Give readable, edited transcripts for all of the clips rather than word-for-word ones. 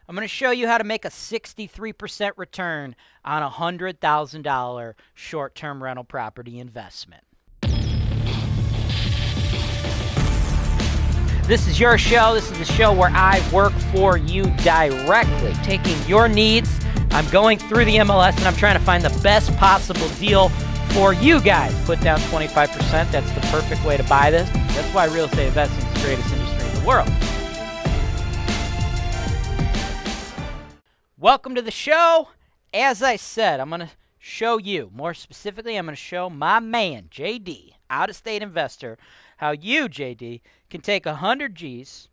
I'm going to show you how to make a 63% return on a $100,000 short-term rental property investment. This is your show. This is the show where I work for you directly, taking your needs. I'm going through the MLS and I'm trying to find the best possible deal for you guys. Put down 25%. That's the perfect way to buy this. That's why real estate investing is the greatest industry in the world. Welcome to the show. As I said, I'm going to show you, more specifically, I'm going to show my man, JD, out-of-state investor, how you, JD, can take 100 G's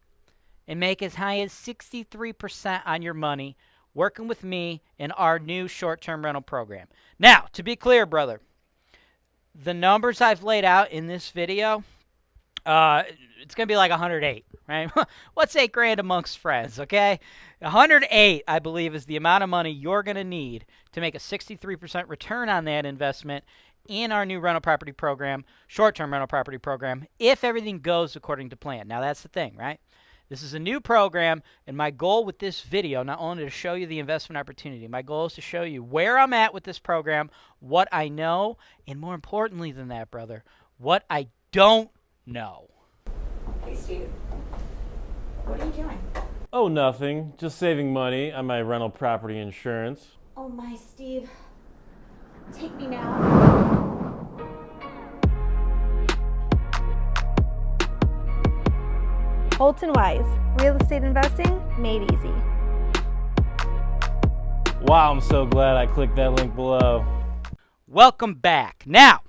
and make as high as 63% on your money working with me in our new short-term rental program. Now, to be clear, brother, the numbers I've laid out in this video, it's going to be like 108, right? What's $8,000 amongst friends, okay? 108, I believe, is the amount of money you're going to need to make a 63% return on that investment in our new rental property program, short-term rental property program, if everything goes according to plan. Now, that's the thing, right? This is a new program, and my goal with this video, not only to show you the investment opportunity, my goal is to show you where I'm at with this program, what I know, and more importantly than that, brother, what I don't know. Hey, Steve. What are you doing? Oh, nothing. Just saving money on my rental property insurance. Oh, my Steve. Take me now. Holton Wise, real estate investing made easy. Wow, I'm so glad I clicked that link below. Welcome back. Now,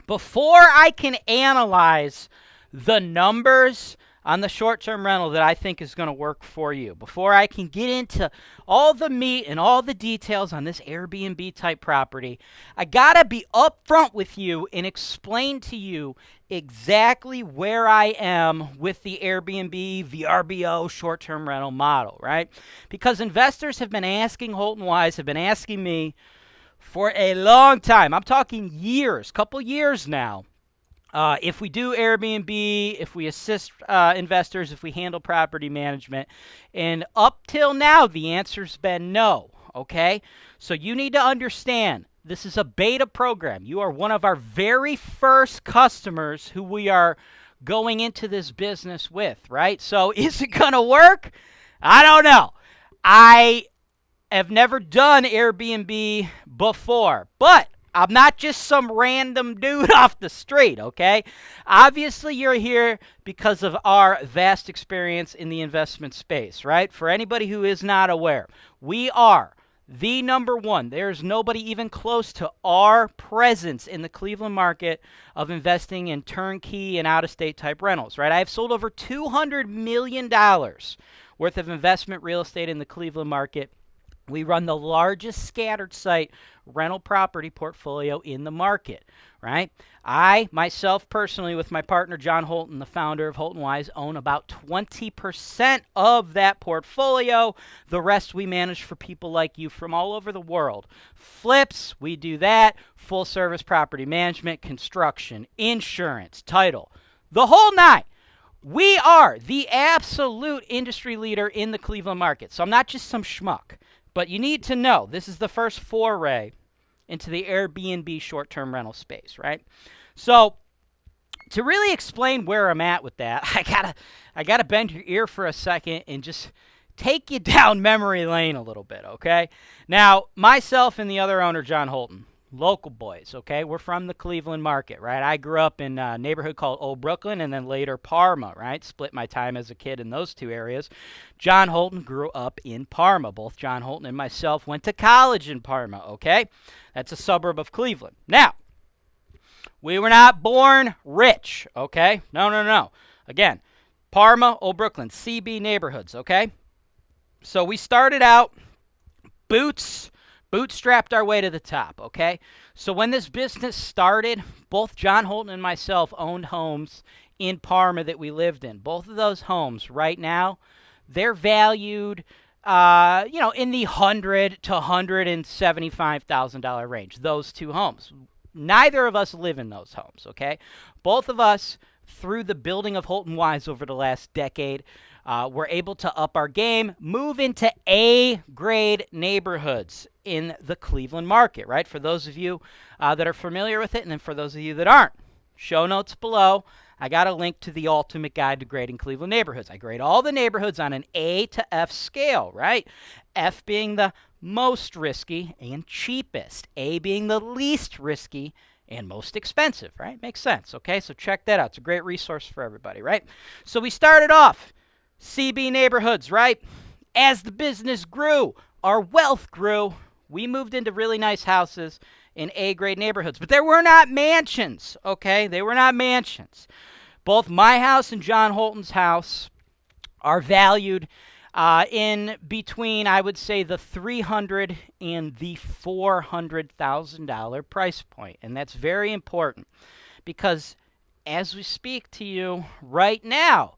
before I can analyze the numbers on the short-term rental that I think is going to work for you, before I can get into all the meat and all the details on this Airbnb type property, I got to be upfront with you and explain to you exactly where I am with the Airbnb VRBO short-term rental model, right? Because investors have been asking Holton Wise, have been asking me for a long time. I'm talking years, couple years now. If we do Airbnb, if we assist investors, if we handle property management. And up till now, the answer's been no, okay? So you need to understand, this is a beta program. You are one of our very first customers who we are going into this business with, right? So is it going to work? I don't know. I have never done Airbnb before, but I'm not just some random dude off the street, okay? Obviously, you're here because of our vast experience in the investment space, right? For anybody who is not aware, we are the number one. There's nobody even close to our presence in the Cleveland market of investing in turnkey and out-of-state type rentals, right? I have sold over $200 million worth of investment real estate in the Cleveland market. We run the largest scattered site rental property portfolio in the market, right? I, myself personally, with my partner John Holton, the founder of Holton Wise, own about 20% of that portfolio. The rest we manage for people like you from all over the world. Flips, we do that. Full service property management, construction, insurance, title, the whole nine. We are the absolute industry leader in the Cleveland market. So I'm not just some schmuck. But you need to know, this is the first foray into the Airbnb short-term rental space, right? So to really explain where I'm at with that, I gotta bend your ear for a second and just take you down memory lane a little bit, okay? Now, myself and the other owner, John Holton, local boys, okay? We're from the Cleveland market, right? I grew up in a neighborhood called Old Brooklyn and then later Parma, right? Split my time as a kid in those two areas. John Holton grew up in Parma. Both John Holton and myself went to college in Parma, okay? That's a suburb of Cleveland. Now, we were not born rich, okay? No. Again, Parma, Old Brooklyn, CB neighborhoods, okay? So we started out bootstrapped our way to the top, okay? So when this business started, both John Holton and myself owned homes in Parma that we lived in. Both of those homes right now, they're valued, in the $100,000 to $175,000 range, those two homes. Neither of us live in those homes, okay? Both of us, through the building of Holton Wise over the last decade, We're able to up our game, move into A-grade neighborhoods in the Cleveland market, right? For those of you that are familiar with it, and then for those of you that aren't, show notes below. I got a link to the ultimate guide to grading Cleveland neighborhoods. I grade all the neighborhoods on an A to F scale, right? F being the most risky and cheapest, A being the least risky and most expensive, right? Makes sense, okay? So check that out. It's a great resource for everybody, right? So we started off CB neighborhoods, right? As the business grew, our wealth grew, we moved into really nice houses in A-grade neighborhoods. But they were not mansions, okay? They were not mansions. Both my house and John Holton's house are valued in between, I would say, the $300,000 and the $400,000 price point. And that's very important because as we speak to you right now,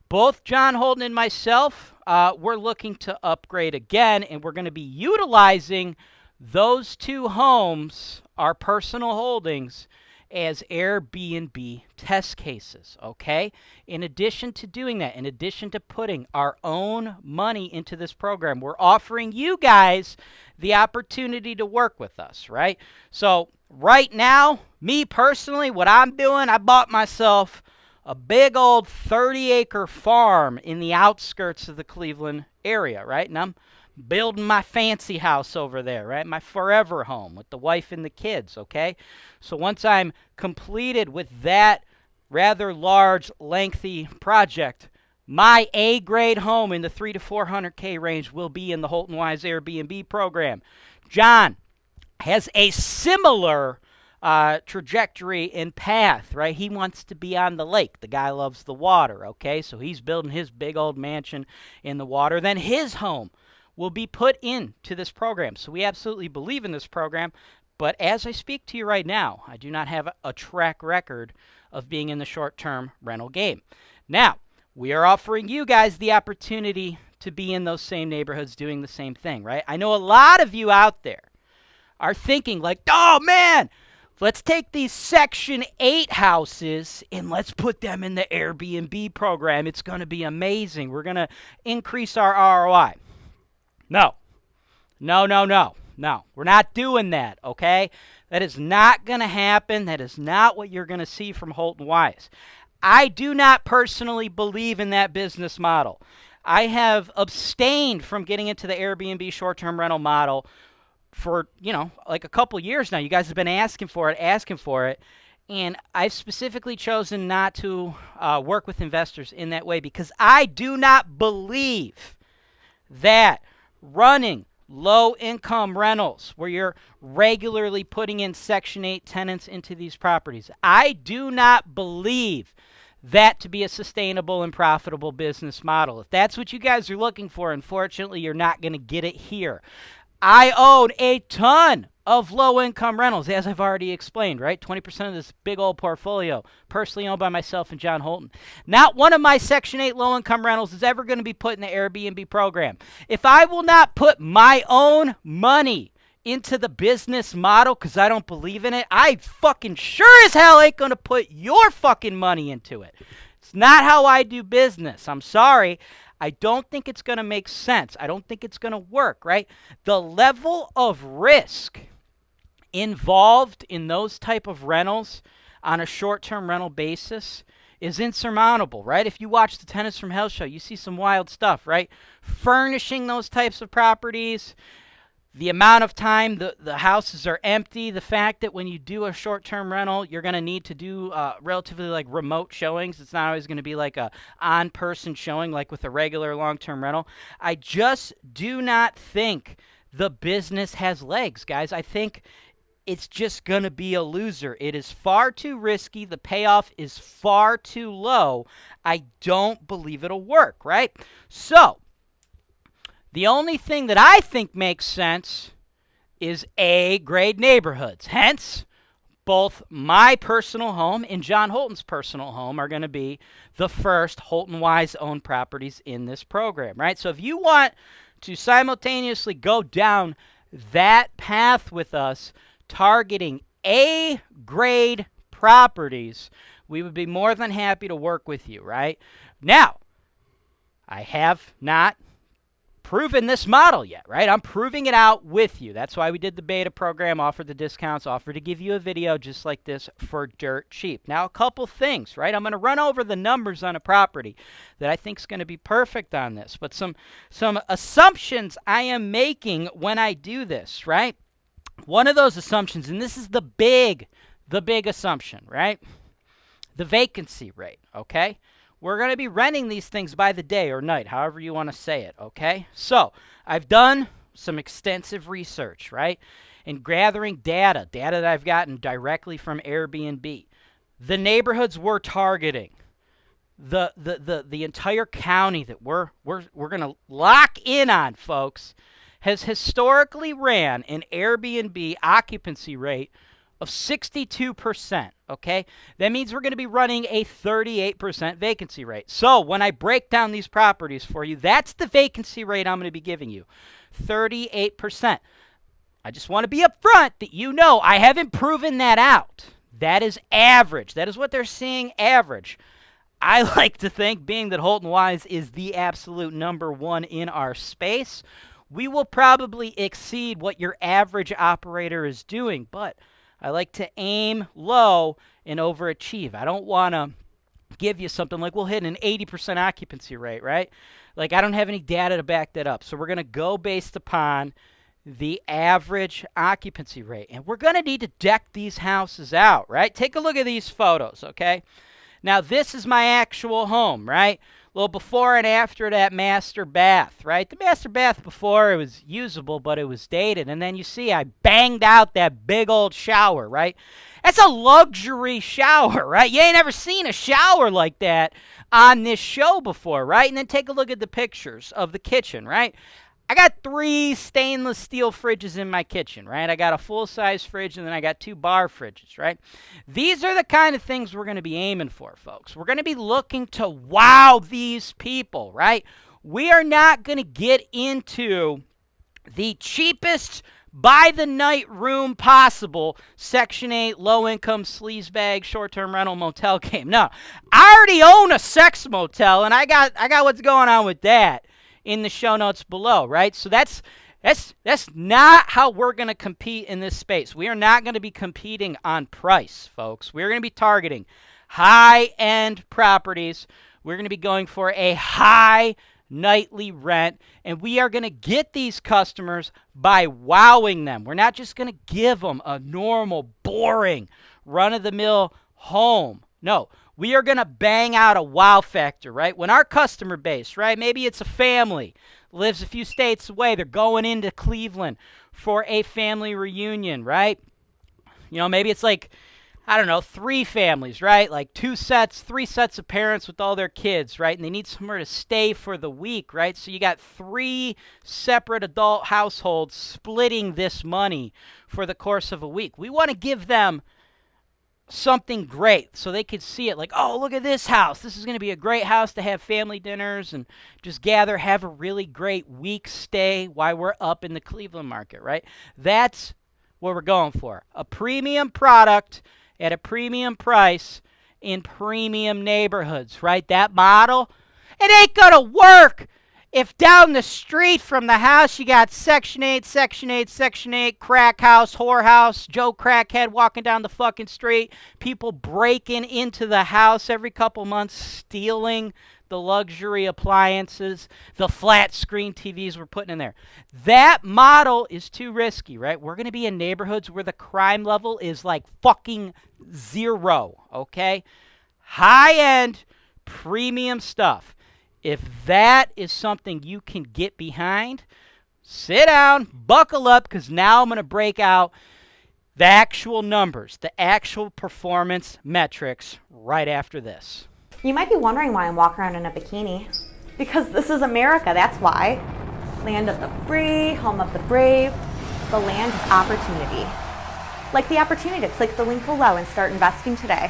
both John Holton and myself, we're looking to upgrade again, and we're going to be utilizing those two homes, our personal holdings, as Airbnb test cases, okay? In addition to doing that, in addition to putting our own money into this program, we're offering you guys the opportunity to work with us, right? So right now, me personally, what I'm doing, I bought myself a big old 30-acre farm in the outskirts of the Cleveland area, right? And I'm building my fancy house over there, right? My forever home with the wife and the kids, okay? So once I'm completed with that rather large, lengthy project, my A-grade home in the $300K to $400K range will be in the Holton Wise Airbnb program. John has a similar trajectory and path, right? He wants to be on the lake. The guy loves the water, okay? So he's building his big old mansion in the water. Then his home will be put into this program. So we absolutely believe in this program. But as I speak to you right now, I do not have a track record of being in the short-term rental game. Now, we are offering you guys the opportunity to be in those same neighborhoods doing the same thing, right? I know a lot of you out there are thinking like, oh man, let's take these Section 8 houses and let's put them in the Airbnb program. It's going to be amazing. We're going to increase our ROI. No. We're not doing that, okay? That is not going to happen. That is not what you're going to see from Holton Wise. I do not personally believe in that business model. I have abstained from getting into the Airbnb short-term rental model for, like a couple years now. You guys have been asking for it. And I've specifically chosen not to work with investors in that way because I do not believe that running low-income rentals where you're regularly putting in Section 8 tenants into these properties, I do not believe that to be a sustainable and profitable business model. If that's what you guys are looking for, unfortunately, you're not going to get it here. I own a ton of low-income rentals, as I've already explained, right? 20% of this big old portfolio, personally owned by myself and John Holton. Not one of my Section 8 low-income rentals is ever going to be put in the Airbnb program. If I will not put my own money into the business model because I don't believe in it, I fucking sure as hell ain't going to put your fucking money into it. It's not how I do business. I'm sorry. I don't think it's going to make sense. I don't think it's going to work, right? The level of risk involved in those type of rentals on a short-term rental basis is insurmountable, right? If you watch the Tenants from Hell show, you see some wild stuff, right? Furnishing those types of properties, the amount of time the houses are empty, the fact that when you do a short-term rental, you're going to need to do relatively like remote showings. It's not always going to be like a on-person showing like with a regular long-term rental. I just do not think the business has legs, guys. I think it's just going to be a loser. It is far too risky. The payoff is far too low. I don't believe it'll work, right? So the only thing that I think makes sense is A-grade neighborhoods. Hence, both my personal home and John Holton's personal home are going to be the first Holton Wise owned properties in this program, right? So if you want to simultaneously go down that path with us, targeting A-grade properties, we would be more than happy to work with you, right? Now, I have not proven this model yet, right? I'm proving it out with you. That's why we did the beta program, offered the discounts, offered to give you a video just like this for dirt cheap. Now, a couple things, right? I'm going to run over the numbers on a property that I think is going to be perfect on this, but some assumptions I am making when I do this, right? One of those assumptions, and this is the big assumption, right? The vacancy rate, okay? We're going to be renting these things by the day or night, however you want to say it, okay? So I've done some extensive research, right? And gathering data that I've gotten directly from Airbnb. The neighborhoods we're targeting, the entire county that we're going to lock in on, folks, has historically ran an Airbnb occupancy rate of 62%, okay? That means we're going to be running a 38% vacancy rate. So when I break down these properties for you, that's the vacancy rate I'm going to be giving you, 38%. I just want to be upfront that you know I haven't proven that out. That is average. That is what they're seeing average. I like to think, being that Holton Wise is the absolute number one in our space, we will probably exceed what your average operator is doing, but I like to aim low and overachieve. I don't want to give you something like we'll hit an 80% occupancy rate, right? Like, I don't have any data to back that up. So we're going to go based upon the average occupancy rate. And we're going to need to deck these houses out, right? Take a look at these photos, okay? Now, this is my actual home, right? A little before and after that master bath, right? The master bath before, it was usable, but it was dated. And then you see I banged out that big old shower, right? That's a luxury shower, right? You ain't ever seen a shower like that on this show before, right? And then take a look at the pictures of the kitchen, right? I got 3 stainless steel fridges in my kitchen, right? I got a full-size fridge, and then I got 2 bar fridges, right? These are the kind of things we're going to be aiming for, folks. We're going to be looking to wow these people, right? We are not going to get into the cheapest by-the-night room possible Section 8 low-income sleazebag short-term rental motel game. No, I already own a sex motel, and I got what's going on with that in the show notes below, right? So that's not how we're going to compete in this space. We are not going to be competing on price, folks. We're going to be targeting high-end properties. We're going to be going for a high nightly rent, and we are going to get these customers by wowing them. We're not just going to give them a normal, boring, run-of-the-mill home. No, we are going to bang out a wow factor, right? When our customer base, right, maybe it's a family, lives a few states away, they're going into Cleveland for a family reunion, right? You know, maybe it's like, I don't know, 3 families, right? Like 3 sets of parents with all their kids, right? And they need somewhere to stay for the week, right? So you got 3 separate adult households splitting this money for the course of a week. We want to give them something great so they could see it like, oh, look at this house. This is going to be a great house to have family dinners and just gather, have a really great week stay while we're up in the Cleveland market, right? That's what we're going for. A premium product at a premium price in premium neighborhoods, right? That model, it ain't going to work if down the street from the house you got Section 8, Section 8, Section 8, crack house, whore house, Joe Crackhead walking down the fucking street, people breaking into the house every couple months, stealing the luxury appliances, the flat screen TVs we're putting in there. That model is too risky, right? We're going to be in neighborhoods where the crime level is like fucking 0, okay? High-end, premium stuff. If that is something you can get behind, sit down, buckle up, because now I'm going to break out the actual numbers, the actual performance metrics right after this. You might be wondering why I'm walking around in a bikini. Because this is America, that's why. Land of the free, home of the brave, the land of opportunity. Like the opportunity to click the link below and start investing today.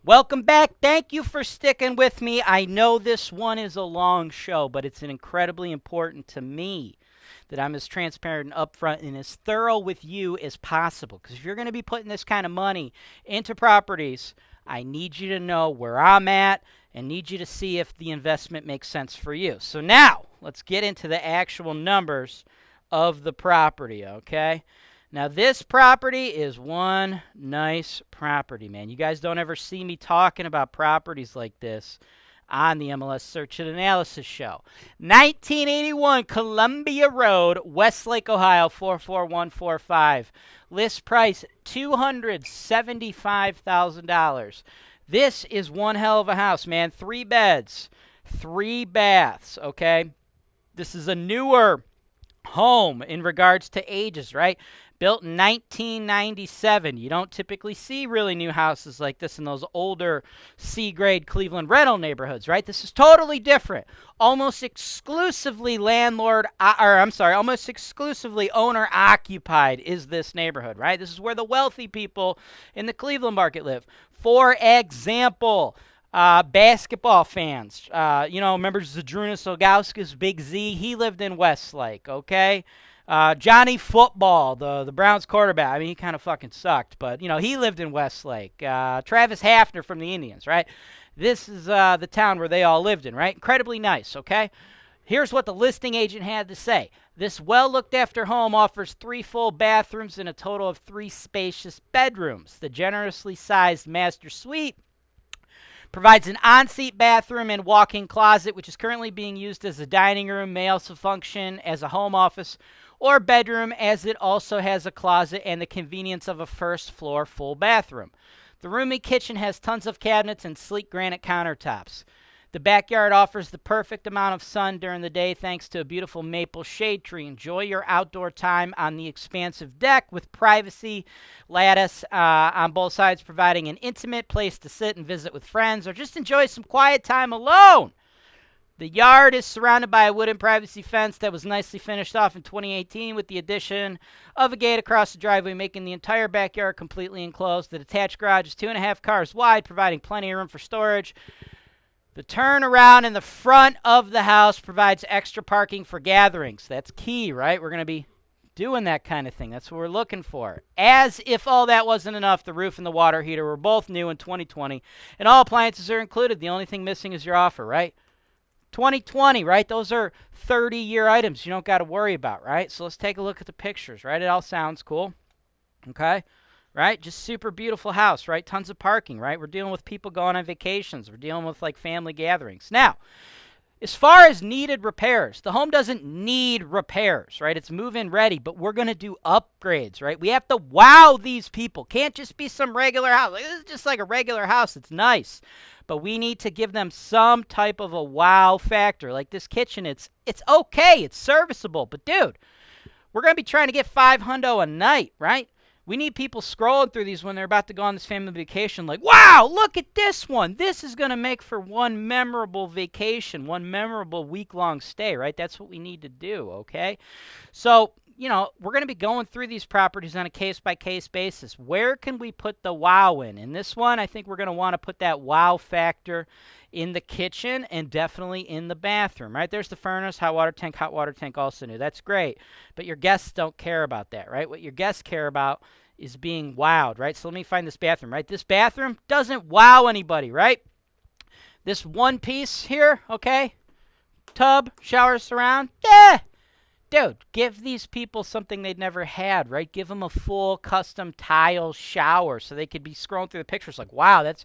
Welcome back. Thank you for sticking with me. I know this one is a long show, but it's incredibly important to me that I'm as transparent and upfront and as thorough with you as possible. Because if you're going to be putting this kind of money into properties, I need you to know where I'm at and need you to see if the investment makes sense for you. So now, let's get into the actual numbers of the property, okay? Now, this property is one nice property, man. You guys don't ever see me talking about properties like this on the MLS Search and Analysis Show. 1981 Columbia Road, Westlake, Ohio, 44145. List price, $275,000. This is one hell of a house, man. 3 beds, 3 baths, okay? This is a newer home in regards to ages, right? Built in 1997. You don't typically see really new houses like this in those older C-grade Cleveland rental neighborhoods, right? This is totally different. Almost exclusively almost exclusively owner-occupied is this neighborhood, right? This is where the wealthy people in the Cleveland market live. For example, basketball fans, remember Zdrunas Ilgauskas, Big Z? He lived in Westlake, okay? Johnny Football, the Browns quarterback. I mean, he kind of fucking sucked, but, he lived in Westlake. Travis Hafner from the Indians, right? This is the town where they all lived in, right? Incredibly nice, okay? Here's what the listing agent had to say. This well-looked-after home offers 3 full bathrooms and a total of 3 spacious bedrooms. The generously sized master suite provides an ensuite bathroom and walk-in closet, which is currently being used as a dining room, may also function as a home office or bedroom, as it also has a closet and the convenience of a first-floor full bathroom. The roomy kitchen has tons of cabinets and sleek granite countertops. The backyard offers the perfect amount of sun during the day thanks to a beautiful maple shade tree. Enjoy your outdoor time on the expansive deck with privacy lattice on both sides, providing an intimate place to sit and visit with friends or just enjoy some quiet time alone. The yard is surrounded by a wooden privacy fence that was nicely finished off in 2018 with the addition of a gate across the driveway, making the entire backyard completely enclosed. The detached garage is 2.5 cars wide, providing plenty of room for storage. The turnaround in the front of the house provides extra parking for gatherings. That's key, right? We're going to be doing that kind of thing. That's what we're looking for. As if all that wasn't enough, the roof and the water heater were both new in 2020, and all appliances are included. The only thing missing is your offer, right? 2020, right? Those are 30-year items you don't got to worry about, right? So let's take a look at the pictures, right? It all sounds cool, okay? Right? Just super beautiful house, right? Tons of parking, right? We're dealing with people going on vacations. We're dealing with, like, family gatherings. Now, as far as needed repairs, the home doesn't need repairs, right? It's move-in ready, but we're going to do upgrades, right? We have to wow these people. Can't just be some regular house. Like, this is just like a regular house. It's nice. But we need to give them some type of a wow factor. Like this kitchen, it's okay. It's serviceable. But, dude, we're going to be trying to get $500 a night, right? We need people scrolling through these when they're about to go on this family vacation like, wow, look at this one. This is going to make for one memorable vacation, one memorable week-long stay, right? That's what we need to do, okay? So, we're going to be going through these properties on a case-by-case basis. Where can we put the wow in? In this one, I think we're going to want to put that wow factor in the kitchen and definitely in the bathroom, right? There's the furnace, hot water tank also new. That's great, but your guests don't care about that, right? What your guests care about is being wowed, right? So let me find this bathroom, right? This bathroom doesn't wow anybody, right? This one piece here, okay? Tub, shower surround, dude, give these people something they'd never had, right? Give them a full custom tile shower so they could be scrolling through the pictures like, wow, that's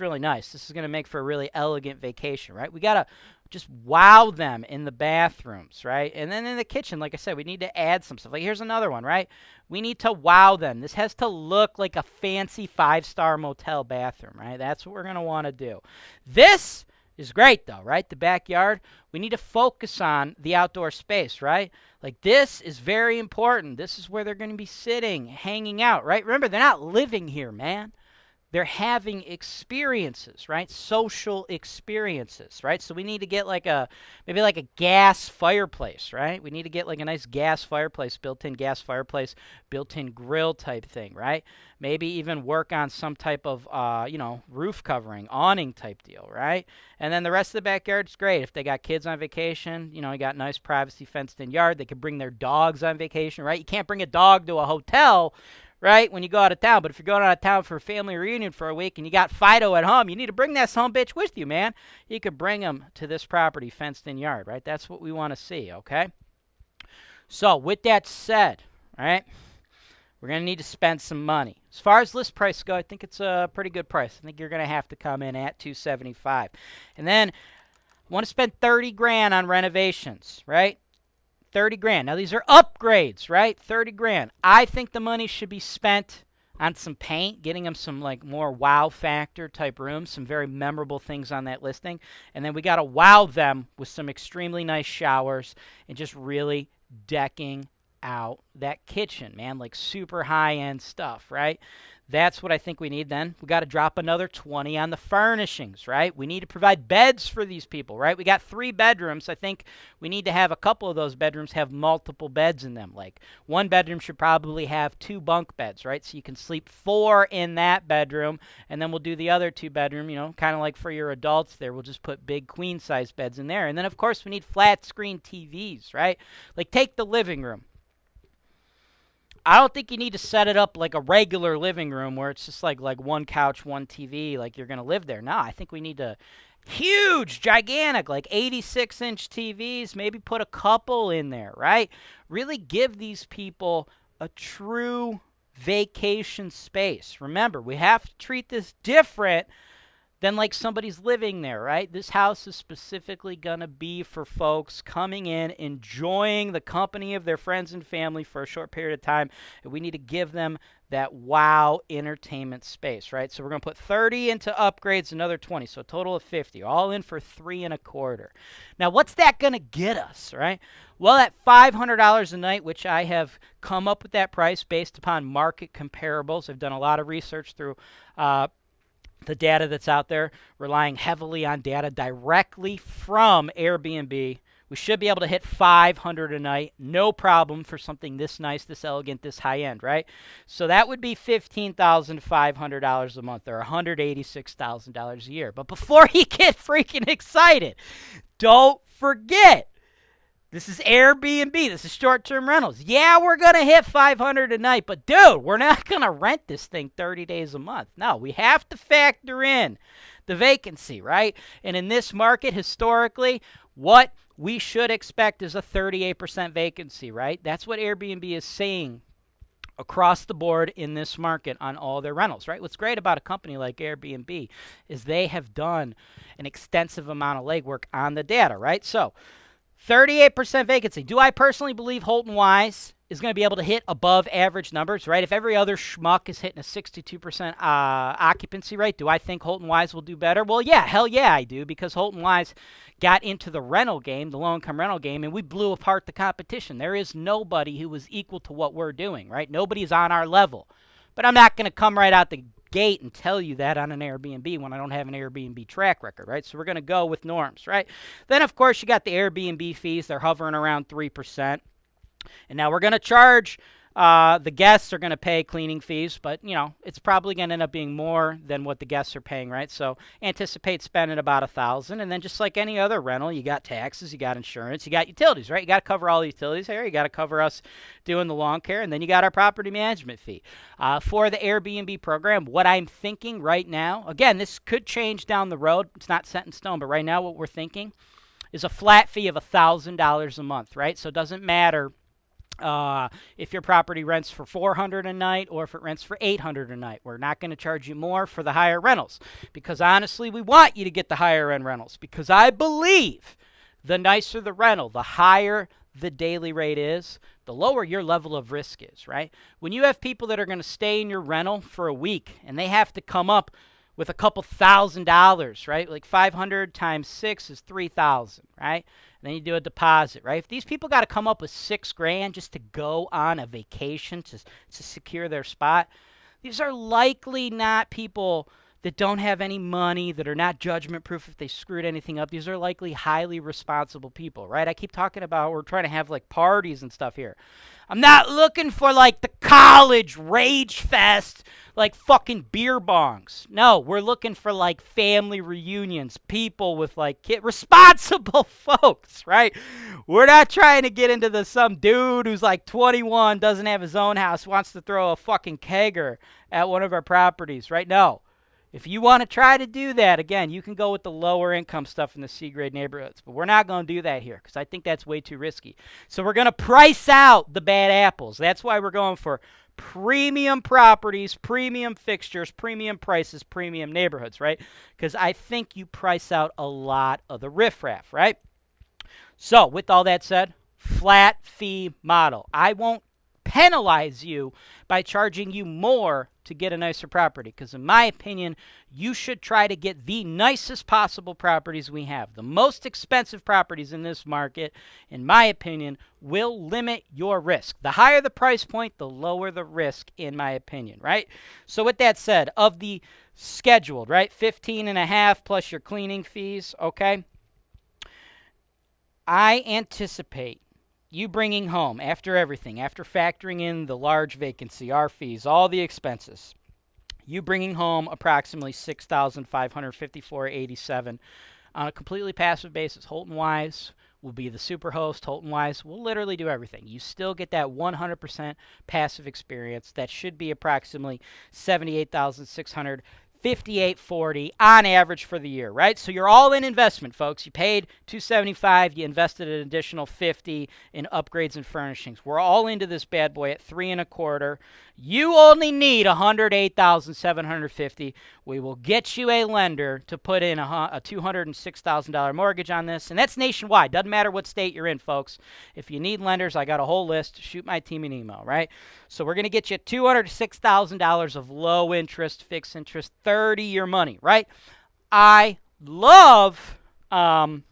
really nice. This is going to make for a really elegant vacation, right? We got to just wow them in the bathrooms, right? And then in the kitchen, like I said, we need to add some stuff. Like here's another one, right? We need to wow them. This has to look like a fancy 5-star motel bathroom, right? That's what we're going to want to do. This is great, though, right? The backyard. We need to focus on the outdoor space, right? Like, this is very important. This is where they're going to be sitting, hanging out, right? Remember, they're not living here, man. They're having experiences, right? Social experiences, right? So we need to get maybe like a gas fireplace, right? We need to get like a nice gas fireplace, built-in gas fireplace, built-in grill type thing, right? Maybe even work on some type of, roof covering, awning type deal, right? And then the rest of the backyard's great. If they got kids on vacation, you got nice privacy fenced-in yard. They could bring their dogs on vacation, right? You can't bring a dog to a hotel, right, when you go out of town. But if you're going out of town for a family reunion for a week and you got Fido at home, you need to bring that sumbitch with you, man. You could bring him to this property, fenced-in yard, right? That's what we want to see, okay? So with that said, right, we're going to need to spend some money. As far as list price go, I think it's a pretty good price. I think you're going to have to come in at $275. And then I want to spend 30 grand on renovations, right? 30 grand. Now, these are upgrades, right? 30 grand. I think the money should be spent on some paint, getting them some like more wow factor type rooms, some very memorable things on that listing. And then we got to wow them with some extremely nice showers and just really decking out that kitchen, man, like super high-end stuff, right? That's what I think we need. Then we got to drop another 20 on the furnishings, right? We need to provide beds for these people, right? We got 3 bedrooms. I think we need to have a couple of those bedrooms have multiple beds in them. Like one bedroom should probably have 2 bunk beds, right? So you can sleep 4 in that bedroom, and then we'll do the other 2 bedroom, you know, kind of like for your adults there. We'll just put big queen size beds in there. And then of course we need flat screen TVs, right? Like take the living room. I don't think you need to set it up like a regular living room where it's just like one couch, one TV, like you're going to live there. No, I think we need to huge, gigantic, like 86-inch TVs, maybe put a couple in there, right? Really give these people a true vacation space. Remember, we have to treat this different than like somebody's living there, right? This house is specifically going to be for folks coming in, enjoying the company of their friends and family for a short period of time, and we need to give them that wow entertainment space, right? So we're going to put 30 into upgrades, another 20, so a total of 50, all in for $3.25. Now, what's that going to get us, right? Well, at $500 a night, which I have come up with that price based upon market comparables. I've done a lot of research through the data that's out there, relying heavily on data directly from Airbnb. We should be able to hit $500 a night, no problem for something this nice, this elegant, this high-end, right? So that would be $15,500 a month, or $186,000 a year. But before you get freaking excited, don't forget, this is Airbnb. This is short-term rentals. Yeah, we're going to hit $500 a night, but dude, we're not going to rent this thing 30 days a month. No, we have to factor in the vacancy, right? And in this market, historically, what we should expect is a 38% vacancy, right? That's what Airbnb is saying across the board in this market on all their rentals, right? What's great about a company like Airbnb is they have done an extensive amount of legwork on the data, right? So 38% vacancy. Do I personally believe Holton Wise is going to be able to hit above average numbers, right? If every other schmuck is hitting a 62% occupancy rate, do I think Holton Wise will do better? Well, yeah, hell yeah, I do, because Holton Wise got into the rental game, the low-income rental game, and we blew apart the competition. There is nobody who is equal to what we're doing, right? Nobody's on our level. But I'm not going to come right out the gate and tell you that on an Airbnb when I don't have an Airbnb track record, right? So we're going to go with norms, right? Then, of course, you got the Airbnb fees. They're hovering around 3%. And now we're going to charge, the guests are going to pay cleaning fees, but, you know, it's probably going to end up being more than what the guests are paying, right? So anticipate spending about $1,000. And then just like any other rental, you got taxes, you got insurance, you got utilities, right? You got to cover all the utilities here. You got to cover us doing the lawn care. And then you got our property management fee. For the Airbnb program, what I'm thinking right now, again, this could change down the road. It's not set in stone, but right now what we're thinking is a flat fee of $1,000 a month, right? So it doesn't matter if your property rents for $400 a night or if it rents for $800 a night. We're not going to charge you more for the higher rentals, because honestly, we want you to get the higher end rentals, because I believe the nicer the rental, the higher the daily rate is, the lower your level of risk is, right? When you have people that are going to stay in your rental for a week and they have to come up with a couple $1,000, right? Like 500 times 6 is 3,000, right? And then you do a deposit, right? If these people got to come up with $6,000 just to go on a vacation to secure their spot, these are likely not people that don't have any money, that are not judgment proof if they screwed anything up. These are likely highly responsible people, right? I keep talking about we're trying to have like parties and stuff here. I'm not looking for like the college rage fest, like fucking beer bongs. No, we're looking for like family reunions, people with like responsible folks, right? We're not trying to get into some dude who's like 21, doesn't have his own house, wants to throw a fucking kegger at one of our properties, right? No. If you want to try to do that, again, you can go with the lower income stuff in the C-grade neighborhoods. But we're not going to do that here because I think that's way too risky. So we're going to price out the bad apples. That's why we're going for premium properties, premium fixtures, premium prices, premium neighborhoods, right? Because I think you price out a lot of the riffraff, right? So with all that said, flat fee model. I won't penalize you by charging you more to get a nicer property, because in my opinion, you should try to get the nicest possible properties we have. The most expensive properties in this market, in my opinion, will limit your risk. The higher the price point, the lower the risk, in my opinion, right? So with that said, of the scheduled, right, 15.5 plus your cleaning fees, okay, I anticipate you bringing home, after everything, after factoring in the large vacancy, our fees, all the expenses, you bringing home approximately $6,554.87 on a completely passive basis. Holton Wise will be the super host. Holton Wise will literally do everything. You still get that 100% passive experience. That should be approximately $78,658.40 on average for the year, right? So you're all in investment, folks. You paid $275, you invested an additional $50 in upgrades and furnishings. We're all into this bad boy at $3.25. You only need $108,750. We will get you a lender to put in a $206,000 mortgage on this, and that's nationwide. Doesn't matter what state you're in, folks. If you need lenders, I got a whole list. Shoot my team an email, right? So we're going to get you $206,000 of low interest, fixed interest, 30-year money, right? I love the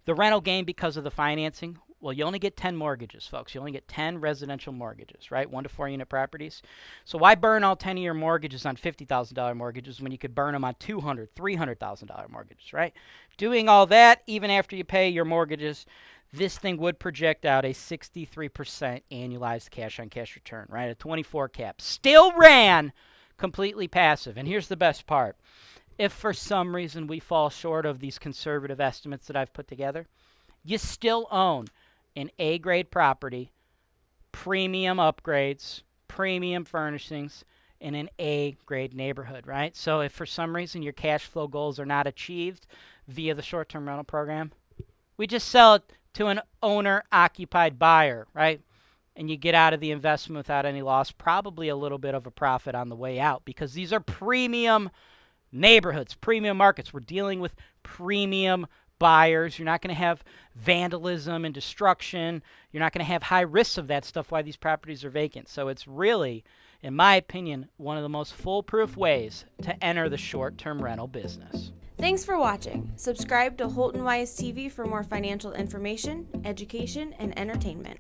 rental game because of the financing. Well, you only get 10 mortgages, folks. You only get 10 residential mortgages, right? 1 to 4 unit properties. So why burn all 10 of your mortgages on $50,000 mortgages when you could burn them on $200,000, $300,000 mortgages, right? Doing all that, even after you pay your mortgages, this thing would project out a 63% annualized cash-on-cash return, right? A 24 cap. Still ran completely passive. And here's the best part. If for some reason we fall short of these conservative estimates that I've put together, you still own an A-grade property, premium upgrades, premium furnishings, in an A-grade neighborhood, right? So if for some reason your cash flow goals are not achieved via the short-term rental program, we just sell it to an owner-occupied buyer, right? And you get out of the investment without any loss, probably a little bit of a profit on the way out, because these are premium neighborhoods, premium markets. We're dealing with premium buyers. You're not going to have vandalism and destruction. You're not going to have high risks of that stuff while these properties are vacant. So it's really, in my opinion, one of the most foolproof ways to enter the short-term rental business. Thanks for watching. Subscribe to Holton Wise TV for more financial information, education, and entertainment.